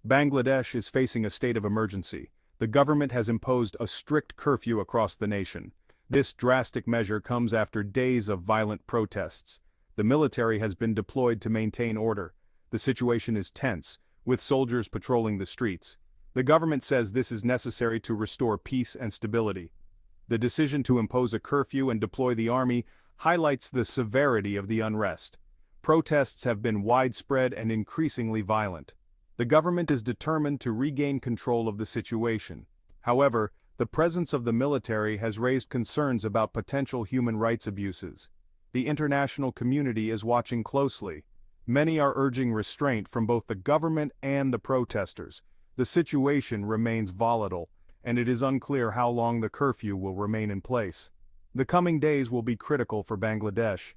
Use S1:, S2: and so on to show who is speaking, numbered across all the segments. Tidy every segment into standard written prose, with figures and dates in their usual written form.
S1: Bangladesh is facing a state of emergency. The government has imposed a strict curfew across the nation. This drastic measure comes after days of violent protests. The military has been deployed to maintain order. The situation is tense, with soldiers patrolling the streets. The government says this is necessary to restore peace and stability. The decision to impose a curfew and deploy the army highlights the severity of the unrest. Protests have been widespread and increasingly violent. The government is determined to regain control of the situation. However, the presence of the military has raised concerns about potential human rights abuses. The international community is watching closely. Many are urging restraint from both the government and the protesters. The situation remains volatile, and it is unclear how long the curfew will remain in place. The coming days will be critical for Bangladesh.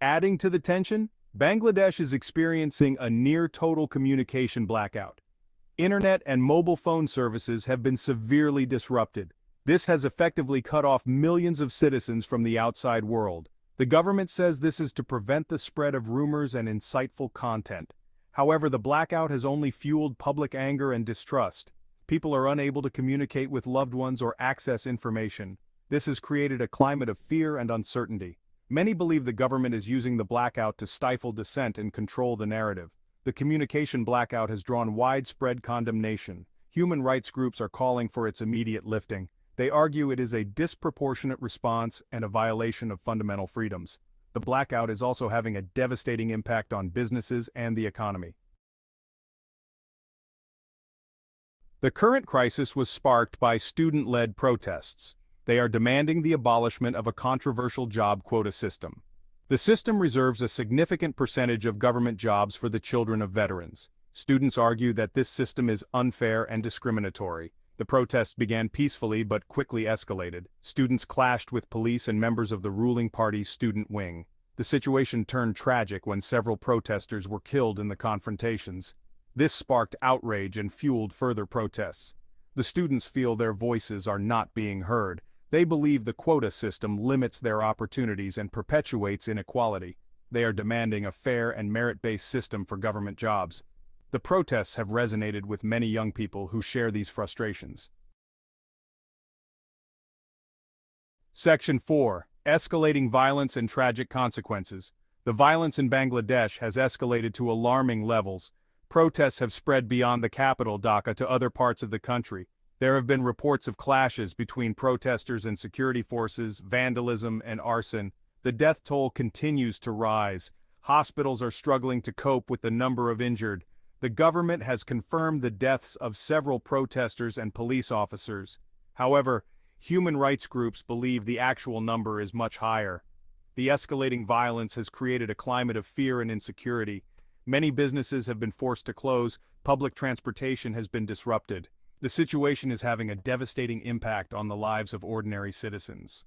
S1: Adding to the tension, Bangladesh is experiencing a near-total communication blackout. Internet and mobile phone services have been severely disrupted. This has effectively cut off millions of citizens from the outside world. The government says this is to prevent the spread of rumors and insightful content. However, the blackout has only fueled public anger and distrust. People are unable to communicate with loved ones or access information. This has created a climate of fear and uncertainty. Many believe the government is using the blackout to stifle dissent and control the narrative. The communication blackout has drawn widespread condemnation. Human rights groups are calling for its immediate lifting. They argue it is a disproportionate response and a violation of fundamental freedoms. The blackout is also having a devastating impact on businesses and the economy. The current crisis was sparked by student-led protests. They are demanding the abolishment of a controversial job quota system. The system reserves a significant percentage of government jobs for the children of veterans. Students argue that this system is unfair and discriminatory. The protests began peacefully but quickly escalated. Students clashed with police and members of the ruling party's student wing. The situation turned tragic when several protesters were killed in the confrontations. This sparked outrage and fueled further protests. The students feel their voices are not being heard. They believe the quota system limits their opportunities and perpetuates inequality. They are demanding a fair and merit-based system for government jobs. The protests have resonated with many young people who share these frustrations. Section 4. Escalating violence and tragic consequences. The violence in Bangladesh has escalated to alarming levels. Protests have spread beyond the capital, Dhaka, to other parts of the country. There have been reports of clashes between protesters and security forces, vandalism, and arson. The death toll continues to rise. Hospitals are struggling to cope with the number of injured. The government has confirmed the deaths of several protesters and police officers. However, human rights groups believe the actual number is much higher. The escalating violence has created a climate of fear and insecurity. Many businesses have been forced to close. Public transportation has been disrupted. The situation is having a devastating impact on the lives of ordinary citizens.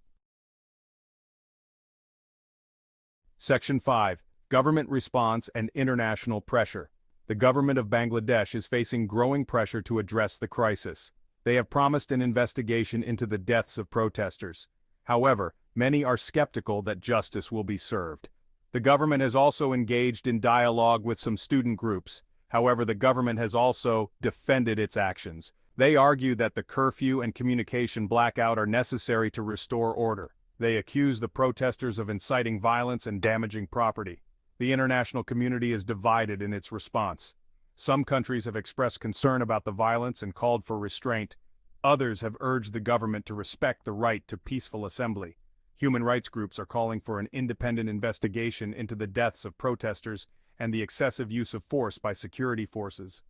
S1: Section 5. Government response and international pressure. The government of Bangladesh is facing growing pressure to address the crisis. They have promised an investigation into the deaths of protesters. However, many are skeptical that justice will be served. The government has also engaged in dialogue with some student groups. However, the government has also defended its actions. They argue that the curfew and communication blackout are necessary to restore order. They accuse the protesters of inciting violence and damaging property. The international community is divided in its response. Some countries have expressed concern about the violence and called for restraint. Others have urged the government to respect the right to peaceful assembly. Human rights groups are calling for an independent investigation into the deaths of protesters and the excessive use of force by security forces.